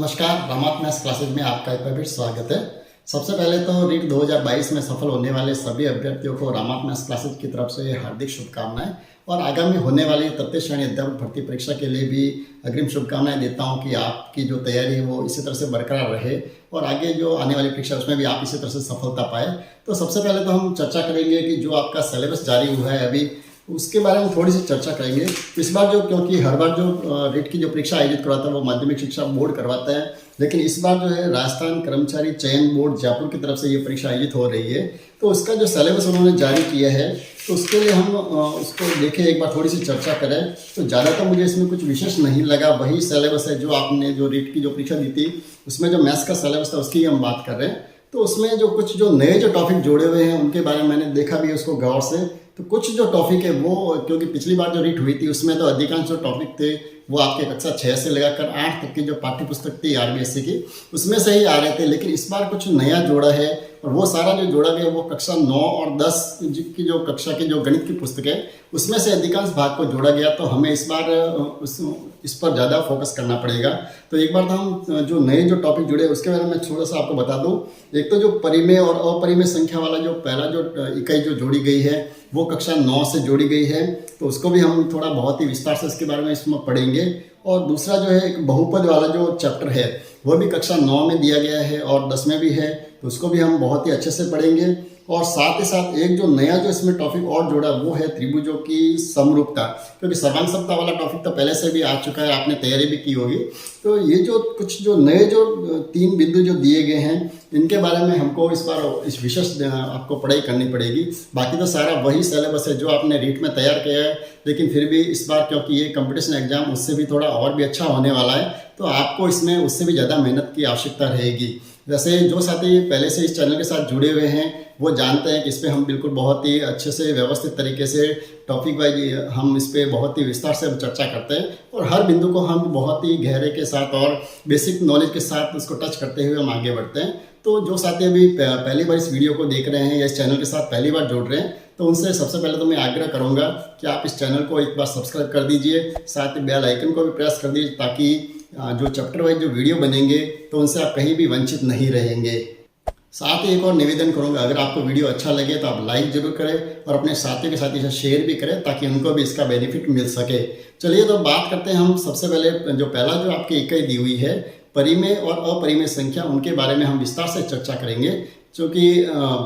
नमस्कार, रामात maths classes में आपका एक बार फिर स्वागत है। सबसे पहले तो रीट 2022 में सफल होने वाले सभी अभ्यर्थियों को रामात मैथ्स क्लासेज की तरफ से हार्दिक शुभकामनाएं और आगामी होने वाली तृतीय श्रेणी अध्यापक भर्ती परीक्षा के लिए भी अग्रिम शुभकामनाएं देता हूं कि आपकी जो तैयारी है वो इसी तरह से बरकरार रहे और आगे जो आने वाली परीक्षा उसमें भी आप इसी तरह से सफलता पाए। तो सबसे पहले तो हम चर्चा करेंगे कि जो आपका सिलेबस जारी हुआ है अभी उसके बारे में थोड़ी सी चर्चा करेंगे। इस बार जो क्योंकि हर बार जो रीट की जो परीक्षा आयोजित करवाता है वो माध्यमिक शिक्षा बोर्ड करवाता है, लेकिन इस बार जो है राजस्थान कर्मचारी चयन बोर्ड जयपुर की तरफ से ये परीक्षा आयोजित हो रही है। तो उसका जो सिलेबस उन्होंने जारी किया है तो उसके लिए हम उसको देखें, एक बार थोड़ी सी चर्चा करें। तो ज़्यादा तो मुझे इसमें कुछ विशेष नहीं लगा, वही सिलेबस है जो आपने जो रीट की जो परीक्षा दी थी उसमें जो मैथ्स का सिलेबस था उसकी हम बात कर रहे हैं। तो उसमें जो कुछ जो नए जो टॉपिक जोड़े हुए हैं उनके बारे में मैंने देखा भी उसको गौर से। तो कुछ जो टॉपिक है वो क्योंकि पिछली बार जो रीट हुई थी उसमें तो अधिकांश जो टॉपिक थे वो आपके कक्षा 6 से लेकर 8 तक की जो पाठ्य पुस्तक थी आरबीएससी की उसमें से ही आ रहे थे, लेकिन इस बार कुछ नया जोड़ा है और वो सारा जो जोड़ा गया वो कक्षा 9 और 10 की जो कक्षा की जो गणित की पुस्तक है उसमें से अधिकांश भाग को जोड़ा गया। तो हमें इस बार इस पर ज़्यादा फोकस करना पड़ेगा। तो एक बार तो हम जो नए जो टॉपिक जुड़े उसके बारे में थोड़ा सा आपको बता दूं। एक तो जो परिमेय और अपरिमेय संख्या वाला जो पहला जो इकाई जो जोड़ी गई है वो कक्षा 9 से जोड़ी गई है, तो उसको भी हम थोड़ा बहुत ही विस्तार से इसके बारे में इसमें पढ़ेंगे। और दूसरा जो है एक बहुपद वाला जो चैप्टर है वो भी कक्षा 9 में दिया गया है और 10 में भी है, तो उसको भी हम बहुत ही अच्छे से पढ़ेंगे। और साथ ही साथ एक जो नया जो इसमें टॉपिक और जोड़ा वो है त्रिभुजों की समरूपता, क्योंकि सर्वांग समता वाला टॉपिक तो पहले से भी आ चुका है, आपने तैयारी भी की होगी। तो ये जो कुछ जो नए जो 3 बिंदु जो दिए गए हैं इनके बारे में हमको इस बार इस विशेष आपको पढ़ाई करनी पड़ेगी। बाकी तो सारा वही सिलेबस है जो आपने रीट में तैयार किया है, लेकिन फिर भी इस बार क्योंकि ये कंपटीशन एग्जाम उससे भी थोड़ा और भी अच्छा होने वाला है तो आपको इसमें उससे भी ज़्यादा मेहनत की आवश्यकता रहेगी। वैसे जो साथी पहले से इस चैनल के साथ जुड़े हुए हैं वो जानते हैं कि इस पर हम बिल्कुल बहुत ही अच्छे से व्यवस्थित तरीके से टॉपिक वाइज हम इस पर बहुत ही विस्तार से चर्चा करते हैं और हर बिंदु को हम बहुत ही गहरे के साथ और बेसिक नॉलेज के साथ उसको टच करते हुए हम आगे बढ़ते हैं। तो जो साथी अभी पहली बार इस वीडियो को देख रहे हैं या इस चैनल के साथ पहली बार जुड़ रहे हैं तो उनसे सबसे पहले तो मैं आग्रह करूंगा कि आप इस चैनल को एक बार सब्सक्राइब कर दीजिए, साथ ही बेल आइकन को भी प्रेस कर दीजिए ताकि जो चैप्टर वाइज जो वीडियो बनेंगे तो उनसे आप कहीं भी वंचित नहीं रहेंगे। साथ ही एक और निवेदन करूंगा, अगर आपको वीडियो अच्छा लगे तो आप लाइक जरूर करें और अपने साथियों के साथ इसे शेयर भी करें ताकि उनको भी इसका बेनिफिट मिल सके। चलिए तो बात करते हैं हम सबसे पहले जो पहला जो आपकी इकाई दी हुई है परिमेय और अपरिमेय संख्या, उनके बारे में हम विस्तार से चर्चा करेंगे। क्योंकि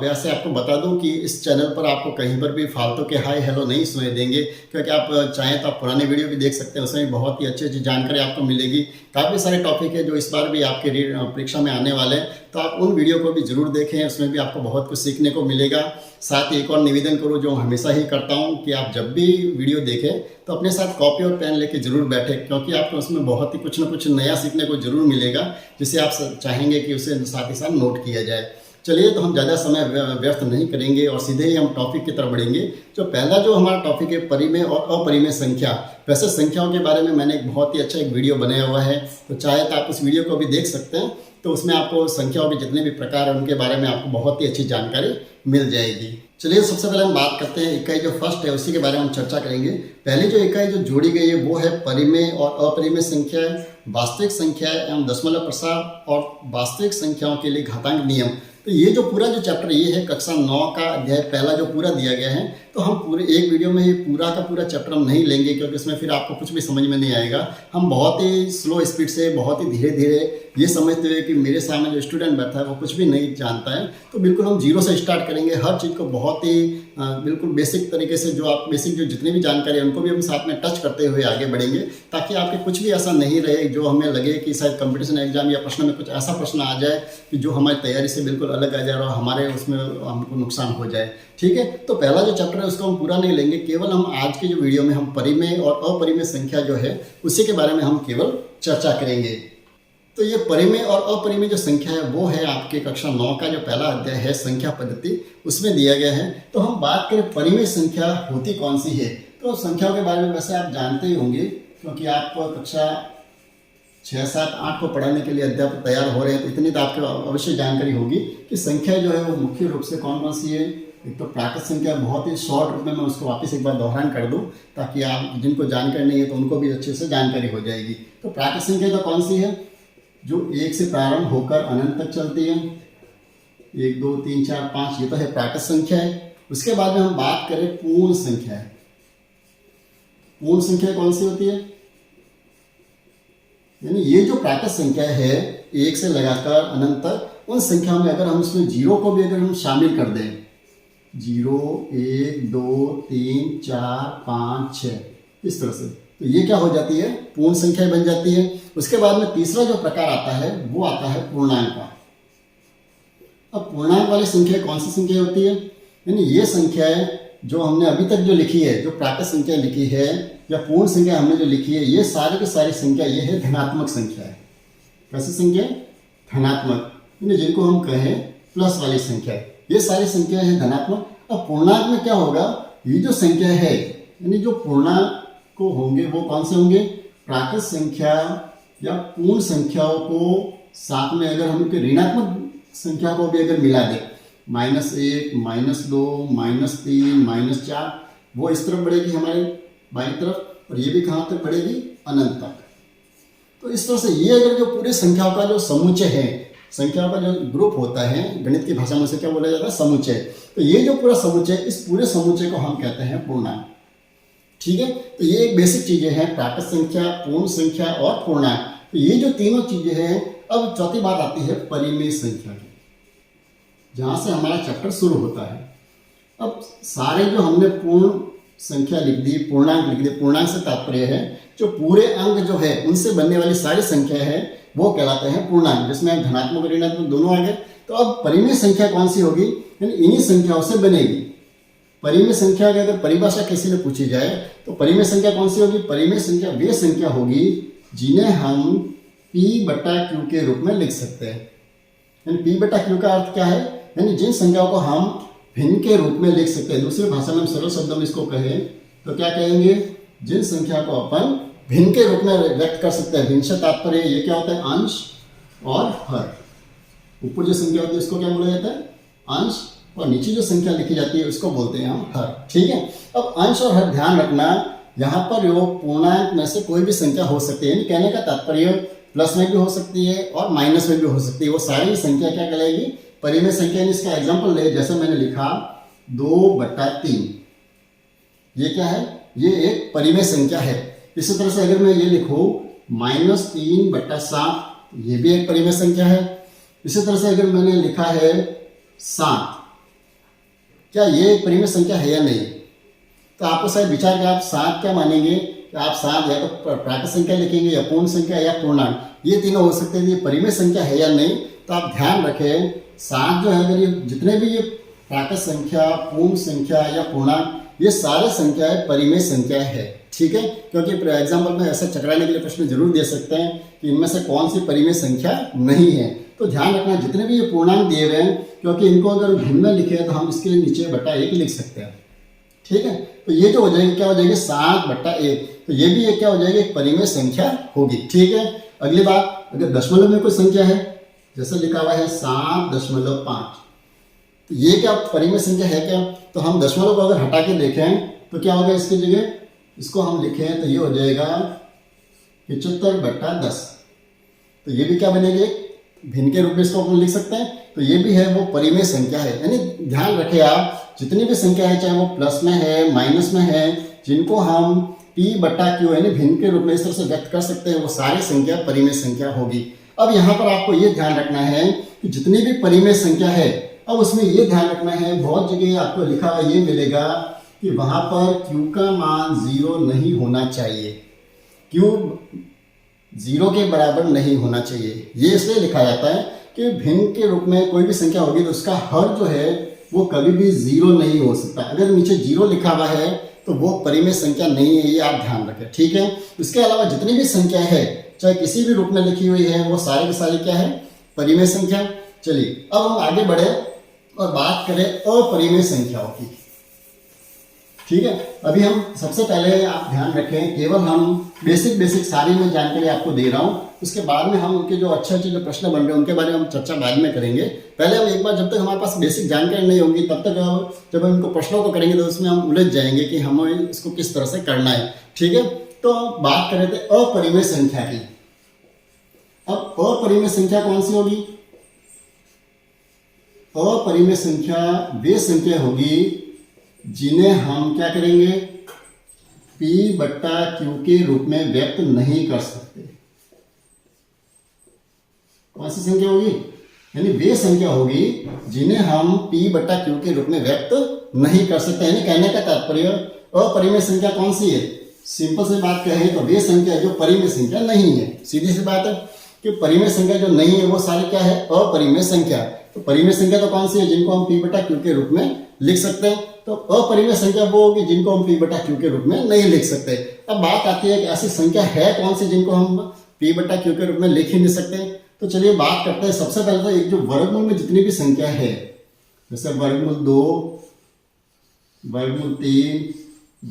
वैसे आपको बता दूं कि इस चैनल पर आपको कहीं पर भी फालतू के हाय हेलो नहीं सुनाई देंगे, क्योंकि आप चाहें तो आप पुराने वीडियो भी देख सकते हैं, उसमें भी बहुत ही अच्छी अच्छी जानकारी आपको मिलेगी। काफ़ी सारे टॉपिक है जो इस बार भी आपके परीक्षा में आने वाले हैं, तो आप उन वीडियो को भी जरूर देखें, उसमें भी आपको बहुत कुछ सीखने को मिलेगा। साथ ही एक और निवेदन करूँ जो हमेशा ही करता हूँ कि आप जब भी वीडियो देखें तो अपने साथ कॉपी और पेन लेके जरूर बैठें, क्योंकि आपको उसमें बहुत ही कुछ ना कुछ नया सीखने को जरूर मिलेगा जिसे आप चाहेंगे कि उसे साथ ही साथ नोट किया जाए। चलिए तो हम ज़्यादा समय व्यर्थ नहीं करेंगे और सीधे ही हम टॉपिक की तरफ बढ़ेंगे। जो पहला जो हमारा टॉपिक है परिमेय और अपरिमेय संख्या। वैसे संख्याओं के बारे में मैंने एक बहुत ही अच्छा एक वीडियो बनाया हुआ है, तो चाहे तो आप उस वीडियो को भी देख सकते हैं। तो उसमें आपको संख्याओं के जितने भी प्रकार हैं उनके बारे में आपको बहुत ही अच्छी जानकारी मिल जाएगी। चलिए सबसे पहले हम बात करते हैं इकाई जो फर्स्ट है उसी के बारे में हम चर्चा करेंगे। पहली जो इकाई जो जोड़ी गई है वो है परिमेय और अपरिमेय संख्या, वास्तविक संख्या एवं दशमलव प्रसार और वास्तविक संख्याओं के लिए घातांक नियम। तो ये जो पूरा जो चैप्टर ये है कक्षा 9 का अध्याय पहला जो पूरा दिया गया है, तो हम पूरे एक वीडियो में ये पूरा का पूरा चैप्टर हम नहीं लेंगे क्योंकि इसमें फिर आपको कुछ भी समझ में नहीं आएगा। हम बहुत ही स्लो स्पीड से बहुत ही धीरे धीरे ये समझते हुए कि मेरे सामने जो स्टूडेंट बैठा है वो कुछ भी नहीं जानता है, तो बिल्कुल हम जीरो से स्टार्ट करेंगे। हर चीज़ को बहुत ही बिल्कुल बेसिक तरीके से जो आप बेसिक जो जितनी भी जानकारी है उनको भी हम साथ में टच करते हुए आगे बढ़ेंगे, ताकि आपके कुछ भी ऐसा नहीं रहे जो हमें लगे कि शायद कंपटीशन एग्जाम या प्रश्न में कुछ ऐसा प्रश्न आ जाए कि जो हमारी तैयारी से बिल्कुल अलग आ जाए और हमारे उसमें हमको नुकसान हो जाए। ठीक है, तो पहला जो चैप्टर है उसको हम पूरा नहीं लेंगे, केवल हम आज की जो वीडियो में हम परिमेय और अपरिमेय संख्या जो है उसी के बारे में हम केवल चर्चा करेंगे। तो ये परिमेय और अपरिमेय जो संख्या है वो है आपके कक्षा 9 का जो पहला अध्याय है संख्या पद्धति, उसमें दिया गया है। तो हम बात करें परिमेय संख्या होती कौन सी है, तो संख्याओं के बारे में वैसे आप जानते ही होंगे क्योंकि आप कक्षा 6, 7, 8 को पढ़ाने के लिए अध्यापक तैयार हो रहे हैं, तो इतनी तो आपको अवश्य जानकारी होगी कि संख्या जो है वो मुख्य रूप से कौन कौन सी है। एक तो प्राकृत संख्या, बहुत ही शॉर्ट रूप में मैं उसको वापस एक बार दोहरान कर दूं ताकि आप जिनको जानकारी नहीं है तो उनको भी अच्छे से जानकारी हो जाएगी। तो प्राकृत संख्या तो कौन सी है, जो 1 से प्रारंभ होकर अनंत तक चलती है। 1 2 3 4 5 ये तो है प्राकृत संख्या है। उसके बाद में हम बात करें पूर्ण संख्या है। पूर्ण संख्या कौन सी होती है? यानी ये जो प्राकृत संख्या है 1 से लगाकर अनंत तक, उन संख्या में अगर हम उसमें जीरो को भी अगर हम शामिल कर दें, 0 1 2 3 4 5 6 इस तरह से, तो ये क्या हो जाती है? पूर्ण संख्या बन जाती है। उसके बाद में तीसरा जो प्रकार आता है वो आता है पूर्णांक का। अब पूर्णांक वाली संख्या कौन सी संख्या होती है? यानी ये संख्याएं जो हमने अभी तक जो लिखी है, जो प्राकृत संख्या लिखी है या पूर्ण संख्या हमने जो लिखी है, ये सारी की सारी संख्या ये है धनात्मक संख्या है। कैसी संख्या? धनात्मक, यानी जिनको हम कहें प्लस वाली संख्या। ये सारी संख्या है धनात्मक। अब पूर्णांक में क्या होगा? ये जो संख्या है, यानी जो पूर्णांक को होंगे वो कौन से होंगे? प्राकृत संख्या या पूर्ण संख्याओं को साथ में अगर हम उनके ऋणात्मक संख्या को भी अगर मिला दें, -1 -2 -3 -4, वो इस तरफ बढ़ेगी हमारे बाईं तरफ, और ये भी कहाँ तक बढ़ेगी? अनंत तक। तो इस तरह से ये अगर जो पूरी संख्याओं का जो समुच्चय है, संख्याओं का जो ग्रुप होता है, गणित की भाषा में उसे क्या बोला जाता है? समुच्चय। तो ये जो पूरा समुच्चय, इस पूरे समुच्चय को हम कहते हैं पूर्णांक। ठीक है, तो ये एक बेसिक चीजें हैं, प्राकृत संख्या, पूर्ण संख्या और पूर्णांक। तो ये जो तीनों चीजें हैं। अब चौथी बात आती है परिमेय संख्या की, जहां से हमारा चैप्टर शुरू होता है। अब सारे जो हमने पूर्ण संख्या लिख दी, पूर्णांक लिख दी, पूर्णांक से तात्पर्य है जो पूरे अंक जो है उनसे बनने वाली सारी संख्या है वो कहलाते हैं पूर्णांक, जिसमें धनात्मक और ऋणात्मक दोनों आ गए। तो अब परिमेय संख्या कौन सी होगी? यानी इन्हीं संख्याओं से बनेगी। परिमेय संख्या की अगर परिभाषा किसी ने पूछी जाए तो परिमेय संख्या कौन सी होगी? परिमेय संख्या वे संख्या होगी जिन्हें हम P/Q के रूप में लिख सकते हैं। यानी P/Q का अर्थ क्या है? यानी जिन संख्याओं को हम भिन्न के रूप में लिख सकते हैं। दूसरी भाषा में हम सरल शब्दों में इसको कहें तो क्या कहेंगे? जिन संख्या को अपन भिन्न के रूप में व्यक्त कर सकते हैं। भिन्न से तात्पर्य ये क्या होता है? अंश और हर। ऊपर जो संख्या होती है उसको क्या बोला जाता है? अंश, और नीचे जो संख्या लिखी जाती है उसको बोलते हैं हम हर। ठीक है, अब अंश और हर ध्यान रखना, यहाँ पर वो पूर्णांक में से कोई भी संख्या हो सकती है। यानी कहने का तात्पर्य प्लस में भी हो सकती है और माइनस में भी हो सकती है। वो सारी संख्या क्या कहलाएगी? परिमेय संख्या। इसका एग्जाम्पल ले, जैसे मैंने लिखा 2/3, ये क्या है? ये एक परिमेय संख्या है। इसी तरह से अगर मैं ये लिखूं -3/7, ये भी एक परिमेय संख्या है। इसी तरह से अगर मैंने लिखा है 7, क्या ये एक परिमेय संख्या है या नहीं? तो आपको शायद विचार कि आप 7 क्या मानेंगे? कि आप 7 या तो प्राकृत संख्या लिखेंगे या पूर्ण संख्या या पूर्णांक, ये तीनों हो सकते हैं। ये परिमेय संख्या है या नहीं? तो आप ध्यान रखें 7 जो है, अगर ये जितने भी ये प्राकृत संख्या, पूर्ण संख्या या पूर्णांक, ये सारे संख्याएं परिमेय संख्या है। ठीक है, क्योंकि एग्जाम्पल में ऐसा चकराने के लिए प्रश्न जरूर दे सकते हैं कि इनमें से कौन सी परिमेय संख्या नहीं है। तो ध्यान रखना जितने भी ये पूर्णांक दिए हुए हैं, क्योंकि इनको अगर भिन्न में लिखे तो हम इसके नीचे /1 लिख सकते हैं। ठीक है, तो ये जो हो जाएगी क्या हो जाएगी? 7/1। तो ये भी एक क्या हो जाएगी? एक परिमेय संख्या होगी। ठीक है, अगली बात, अगर दशमलव में कोई संख्या है, जैसे लिखा हुआ है 7.5, तो ये क्या परिमेय संख्या है क्या? तो हम दशमलव को अगर हटा के देखें तो क्या होगा? इसकी जगह इसको हम लिखें तो ये हो जाएगा 75/10। तो ये भी क्या बनेगी? भिन्न के रूप में इसको अपन लिख सकते हैं। तो ये भी है वो परिमेय संख्या है। यानी ध्यान रखें आप, जितनी भी संख्या है, चाहे वो प्लस में है, माइनस में है, जिनको हम P/Q यानी भिन्न के रूप में इस तरह से व्यक्त कर सकते हैं, वो सारी संख्या परिमेय संख्या होगी। अब यहाँ पर आपको ये ध्यान रखना है कि जितनी भी परिमेय संख्या है, अब उसमें ये ध्यान रखना है, बहुत जगह आपको लिखा हुआ ये मिलेगा कि वहां पर Q का मान 0 नहीं होना चाहिए। Q 0 के बराबर नहीं होना चाहिए। ये इसलिए लिखा जाता है कि भिन्न के रूप में कोई भी संख्या होगी तो उसका हर जो है वो कभी भी 0 नहीं हो सकता। अगर नीचे 0 लिखा हुआ है तो वो परिमेय संख्या नहीं है, ये आप ध्यान रखें। ठीक है, इसके अलावा जितनी भी संख्या है, चाहे किसी भी रूप में लिखी हुई है, वो सारी की सारी क्या है? परिमेय संख्या। चलिए अब हम आगे बढ़े और बात करें अपरिमेय संख्याओं की। ठीक है, अभी हम सबसे पहले आप ध्यान रखें, केवल हम बेसिक सारी में जानकारी आपको दे रहा हूं। उसके बाद में हम उनके जो अच्छे जो प्रश्न बन रहे हैं उनके बारे में हम चर्चा बाद में करेंगे। पहले हम एक बार, जब तक हमारे पास बेसिक जानकारी नहीं होगी तब तक जब हम इनको प्रश्नों को करेंगे तो उसमें हम उलझ जाएंगे कि हमें इसको किस तरह से करना है। ठीक है, तो बात करें थे अपरिमेय संख्या की। अब अपरिमेय संख्या कौन सी होगी? अपरिमेय संख्या वे संख्या होगी जिन्हें हम क्या करेंगे, P बट्टा Q के रूप में व्यक्त नहीं कर सकते। कौन सी संख्या होगी? यानी वे संख्या होगी जिन्हें हम P बट्टा Q के रूप में व्यक्त नहीं कर सकते। यानी कहने का तात्पर्य अपरिमेय संख्या कौन सी है? सिंपल से बात कहें तो वे संख्या जो परिमेय संख्या नहीं है। सीधी सी बात है कि परिमेय संख्या जो नहीं है वो सारी क्या है? अपरिमेय संख्या। तो परिमेय संख्या तो कौन सी है? जिनको हम P बटा Q के रूप में लिख सकते हैं। तो अपरिमेय संख्या वो होगी जिनको हम P बटा Q के रूप में नहीं लिख सकते। अब बात आती है कि ऐसी संख्या है कौन सी जिनको हम P बटा Q के रूप में लिख ही नहीं सकते। तो चलिए बात करते हैं। सबसे पहले तो एक जो वर्गमूल में जितनी भी संख्या है, जैसे वर्गमूल 2, वर्गमूल 3,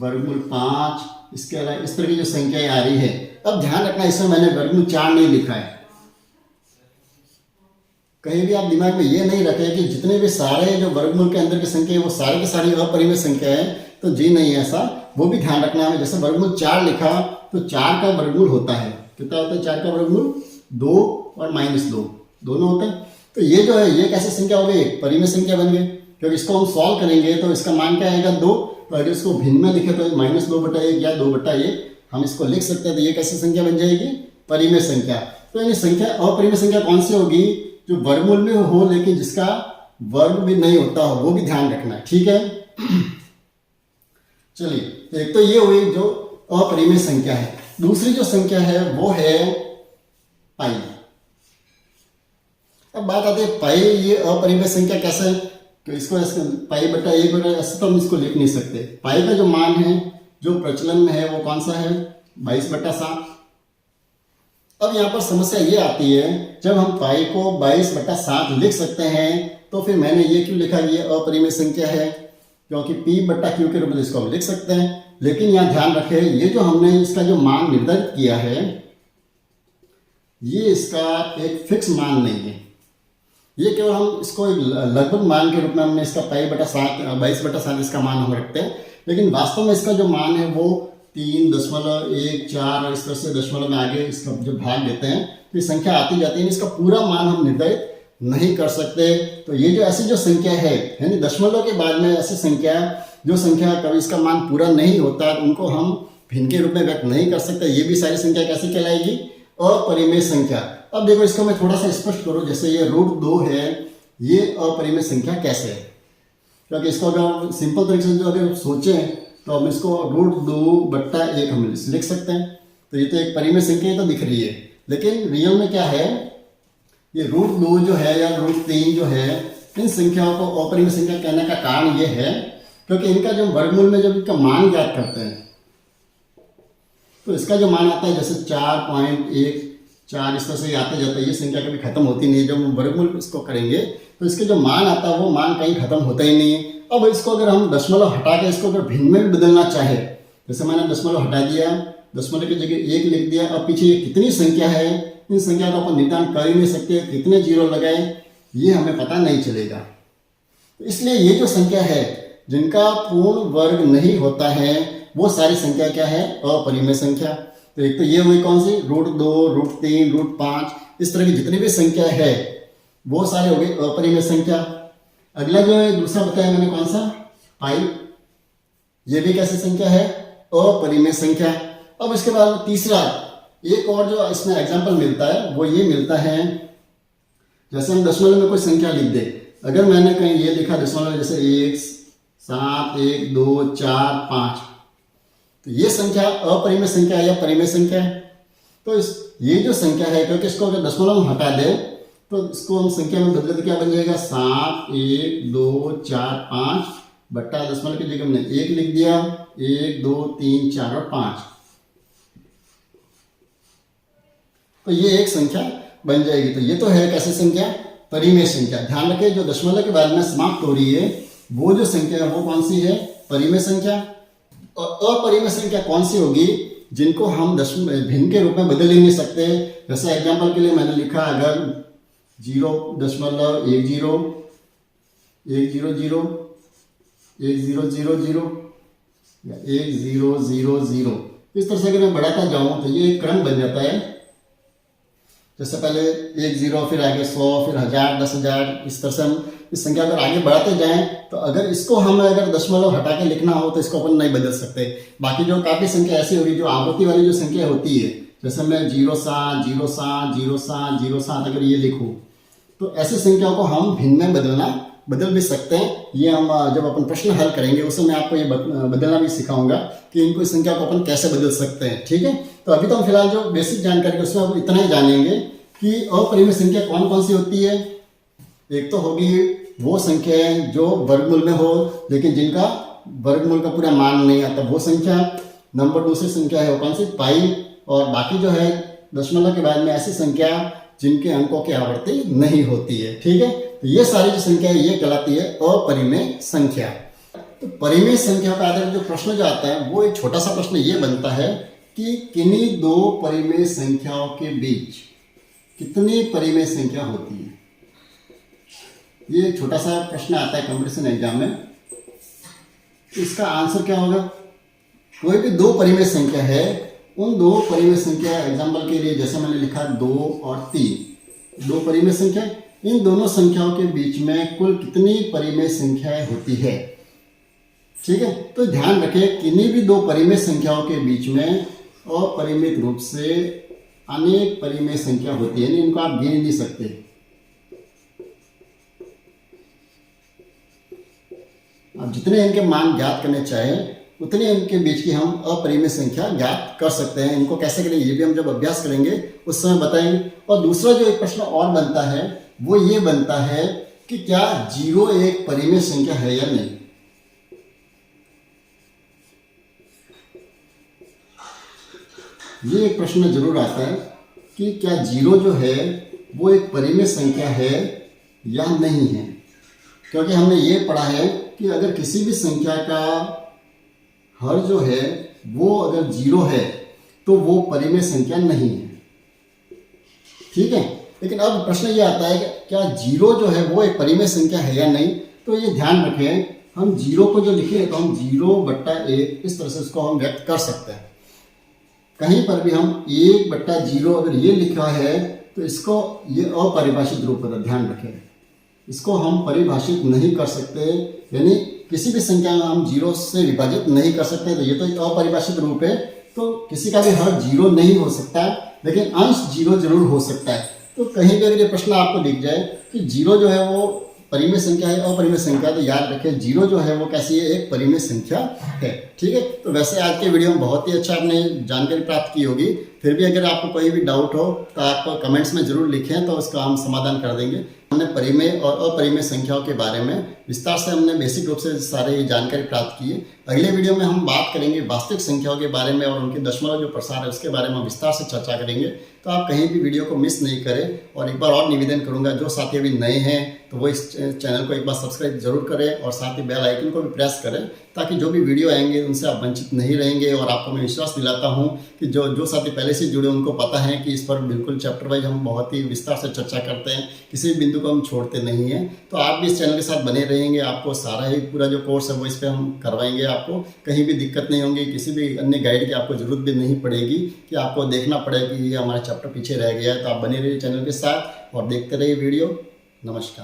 वर्गमूल 5, इसके अलावा इस तरह की जो संख्याएं आ रही है। अब ध्यान रखना, इसमें मैंने वर्गमूल 4 नहीं लिखा है। कहीं भी आप दिमाग में ये नहीं रखें कि जितने भी सारे जो वर्गमूल के अंदर की संख्या है वो सारी की सारी अपरिमेय संख्या है, तो जी नहीं है ऐसा, वो भी ध्यान रखना है। जैसे वर्गमूल 4 लिखा तो 4 का वर्गमूल होता है, कितना होता है 4 का वर्गमूल? 2 और -2 दोनों होते हैं। तो ये जो है ये कैसी संख्या हो गई? एक परिमेय संख्या बन गई, क्योंकि इसको हम सॉल्व करेंगे तो इसका मान क्या आएगा? 2। तो अगर इसको भिन्न में लिखे तो -2/1 या 2/1 हम इसको लिख सकते हैं। तो ये कैसी संख्या बन जाएगी? परिमेय संख्या। तो यानी संख्या अपरिमेय संख्या कौन सी होगी? जो वर्गमूल में हो लेकिन जिसका वर्ग भी नहीं होता हो, वो भी ध्यान रखना है, ठीक है। चलिए, तो एक तो ये हुई जो अपरिमेय संख्या है। दूसरी जो संख्या है वो है पाई। अब बात आती है पाई, ये अपरिमेय संख्या कैसे है? तो इसको पाई बटा 1 ऐसे तो हम इसको लिख नहीं सकते। पाई का जो मान है जो प्रचलन में है वो कौन सा है? 22/7। अब यहाँ पर समस्या ये आती है, जब हम पाई को 22/7 लिख सकते हैं तो फिर मैंने ये क्यों लिखा? ये अपरिमेय संख्या है, क्योंकि P बट्टा Q के रूप में इसको हम लिख सकते हैं। लेकिन यहाँ ध्यान रखें, ये जो हमने इसका जो मान निर्धारित किया है ये इसका एक फिक्स मान नहीं है। ये केवल हम इसको एक लगभग मान के रूप में हमने इसका पाई बटा 22/7 इसका मान हम रखते हैं। लेकिन वास्तव में इसका जो मान है वो 3.14 और इस तरह से दशमलव में आगे इसका जो भाग देते हैं तो ये संख्या आती जाती है। इसका पूरा मान हम निर्धारित नहीं कर सकते। तो ये जो ऐसी जो संख्या है, यानी दशमलव के बाद में ऐसी संख्या जो संख्या कभी इसका मान पूरा नहीं होता उनको हम भिन्न के रूप में व्यक्त नहीं कर सकते। ये भी सारी संख्या कैसी कहलाएगी? अपरिमेय संख्या। अब देखो इसको मैं थोड़ा सा स्पष्ट करूं। जैसे ये √2 है, ये अपरिमेय संख्या कैसे है? क्योंकि इसको अगर सिंपल तरीके से जो अगर सोचें तो हम इसको √2/1 हम लिख सकते हैं। तो ये तो एक परिमेय संख्या तो दिख रही है, लेकिन रियल में क्या है? ये √2 जो है या √3 जो है, इन संख्याओं को अपरिमेय संख्या कहने का कारण ये है क्योंकि इनका जो वर्गमूल में जब इनका मान ज्ञात करते हैं तो इसका जो मान आता है जैसे 4.14 इस तरह से आते जाता है। ये संख्या कभी खत्म होती नहीं है। जब हम वर्गमूल इसको करेंगे तो इसके जो मान आता है वो मान कहीं खत्म होता ही नहीं है। अब इसको अगर हम दशमलव हटा के इसको अगर भिन्न में भी बदलना चाहे, जैसे मैंने दशमलव हटा दिया, दशमलव की जगह 1 लिख दिया। अब पीछे ये कितनी संख्या है, इन संख्या को अपन निर्धारण कर ही नहीं सकते। कितने जीरो लगाए ये हमें पता नहीं चलेगा। तो इसलिए ये जो संख्या है जिनका पूर्ण वर्ग नहीं होता है वो सारी संख्या क्या है? अपरिमेय संख्या। तो एक तो ये हुई कौन सी? √2, √3, √5 इस तरह की जितनी भी संख्या है वो सारी हो गई अपरिमेय संख्या। अगला जो है दूसरा बताया मैंने कौन सा? पाई। ये भी कैसी संख्या है? अपरिमेय संख्या। अब इसके बाद तीसरा एक और जो इसमें एग्जांपल मिलता है वो ये मिलता है, जैसे हम दशमलव में कोई संख्या लिख दे। अगर मैंने कहीं ये लिखा दशमलव जैसे 1, 7, 1, 2, 4, 5, तो ये संख्या अपरिमेय संख्या है या परिमेय संख्या है? तो ये जो संख्या है, क्योंकि इसको अगर दशमलव में हटा दे तो इसको हम संख्या में बदले तो क्या बन जाएगा? 7, 1, 2, 4, 5 बट्टा दशमलव की जगह हमने 1 लिख दिया। 1, 2, 3, 4 और 5, तो ये एक संख्या बन जाएगी। तो ये तो है कैसी संख्या? परिमेय संख्या। ध्यान रखें जो दशमलव के बाद में समाप्त हो रही है वो जो संख्या है वो कौन सी है? परिमेय संख्या। और अपरिमेय संख्या कौन सी होगी? जिनको हम भिन्न के रूप में बदल ही नहीं सकते। जैसे एग्जांपल के लिए मैंने लिखा अगर 0.10, 100, 1000 या 1000, इस तरह से अगर मैं बढ़ाता जाऊं तो ये एक क्रम बन जाता है। जैसे पहले 1 0, फिर आगे 100, फिर 1000, 10,000, इस तरह से हम इस संख्या अगर आगे बढ़ाते जाएं तो अगर इसको हम अगर दशमलव हटा के लिखना हो तो इसको अपन नहीं बदल सकते। बाकी जो काफ़ी संख्या ऐसी होगी जो आकृति वाली जो संख्या होती है, जैसे मैं 07, 07, 07, 07 अगर ये लिखूँ तो ऐसी संख्याओं को हम भिन्न में बदल भी सकते हैं। ये हम जब अपन प्रश्न हल करेंगे उस समय आपको ये बदलना भी सिखाऊंगा कि इनको संख्या को अपन कैसे बदल सकते हैं। ठीक है, तो अभी तो हम फिलहाल जो बेसिक जानकारी है उसमें हम इतना ही जानेंगे कि अपरिमेय संख्या कौन कौन सी होती है। एक तो होगी वो संख्याएं जो वर्गमूल में हो लेकिन जिनका वर्गमूल का पूरा मान नहीं आता, वो संख्या। नंबर दूसरी संख्या है वो कौन सी, पाई। और बाकी जो है दशमलव के बाद में ऐसी संख्या जिनके अंकों की आवृत्ति नहीं होती है। ठीक है, तो ये सारी जो संख्या है ये कहलाती है अपरिमेय संख्या। तो परिमेय संख्या का आधार जो प्रश्न जो आता है वो एक छोटा सा प्रश्न ये बनता है कि किन्हीं दो परिमेय संख्याओं के बीच कितनी परिमेय संख्या होती है। ये एक छोटा सा प्रश्न आता है कंपटीशन एग्जाम में। इसका आंसर क्या होगा, कोई भी दो परिमेय संख्या है, उन दो परिमेय संख्या, एग्जाम्पल के लिए जैसे मैंने लिखा 2 और 3, दो परिमेय संख्या, इन दोनों संख्याओं के बीच में कुल कितनी परिमेय संख्याएं होती है। ठीक है, तो ध्यान रखें किन्हीं भी दो परिमेय संख्याओं के बीच में अपरिमित रूप से अनेक परिमेय संख्या होती है, इनको आप गिन नहीं सकते। आप जितने इनके मान ज्ञात करने चाहें उतने इनके बीच की हम अपरिमेय संख्या ज्ञात कर सकते हैं। इनको कैसे करें ये भी हम जब अभ्यास करेंगे उस समय बताएंगे। और दूसरा जो एक प्रश्न और बनता है वो ये बनता है कि क्या 0 एक परिमेय संख्या है या नहीं। ये एक प्रश्न जरूर आता है कि क्या 0 जो है वो एक परिमेय संख्या है या नहीं है, क्योंकि हमने ये पढ़ा है कि अगर किसी भी संख्या का हर जो है वो अगर 0 है तो वो परिमेय संख्या नहीं है। ठीक है, लेकिन अब प्रश्न ये आता है कि क्या 0 जो है वो एक परिमेय संख्या है या नहीं। तो ये ध्यान रखें, हम 0 को जो लिखे तो हम 0/1 इस तरह से उसको हम व्यक्त कर सकते हैं। कहीं पर भी हम 1/0 अगर ये लिखा है तो इसको ये अपरिभाषित रूप होता है, ध्यान रखें। इसको हम परिभाषित नहीं कर सकते, यानी किसी भी संख्या में हम 0 से विभाजित नहीं कर सकते। तो ये तो अपरिभाषित रूप है, तो किसी का भी हर 0 नहीं हो सकता, लेकिन अंश 0 जरूर हो सकता है। तो कहीं भी अगर ये प्रश्न आपको दिख जाए कि 0 जो है वो परिमेय संख्या है अपरिमेय संख्या, तो याद रखें 0 जो है वो कैसी है, एक परिमेय संख्या है। ठीक है, तो वैसे आज के वीडियो में बहुत ही अच्छा आपने जानकारी प्राप्त की होगी। फिर भी अगर आपको कोई भी डाउट हो तो आप कमेंट्स में जरूर लिखें, तो उसका हम समाधान कर देंगे। हमने परिमेय और अपरिमेय संख्याओं के बारे में विस्तार से हमने बेसिक रूप से सारी जानकारी प्राप्त की है। अगले वीडियो में हम बात करेंगे वास्तविक संख्याओं के बारे में और उनके दशमलव जो प्रसार है उसके बारे में हम विस्तार से चर्चा करेंगे। तो आप कहीं भी वीडियो को मिस नहीं करें। और एक बार और निवेदन करूंगा, जो साथी अभी नए हैं तो वो इस चैनल को एक बार सब्सक्राइब जरूर करें और साथ ही बेल आइकन को भी प्रेस करें, ताकि जो भी वीडियो आएंगे उनसे आप वंचित नहीं रहेंगे। और आपको मैं विश्वास दिलाता हूं कि जो साथी पहले से जुड़े उनको पता है कि इस पर बिल्कुल चैप्टर वाइज हम बहुत ही विस्तार से चर्चा करते हैं, किसी भी बिंदु को हम छोड़ते नहीं हैं। तो आप भी इस चैनल के साथ बने रहेंगे, आपको सारा ही पूरा जो कोर्स है वो इस पर हम करवाएंगे। आपको कहीं भी दिक्कत नहीं होगी, किसी भी अन्य गाइड की आपको जरूरत भी नहीं पड़ेगी कि आपको देखना पड़े कि ये हमारा चैप्टर पीछे रह गया है। तो आप बने रहिए चैनल के साथ और देखते रहिए वीडियो। नमस्कार।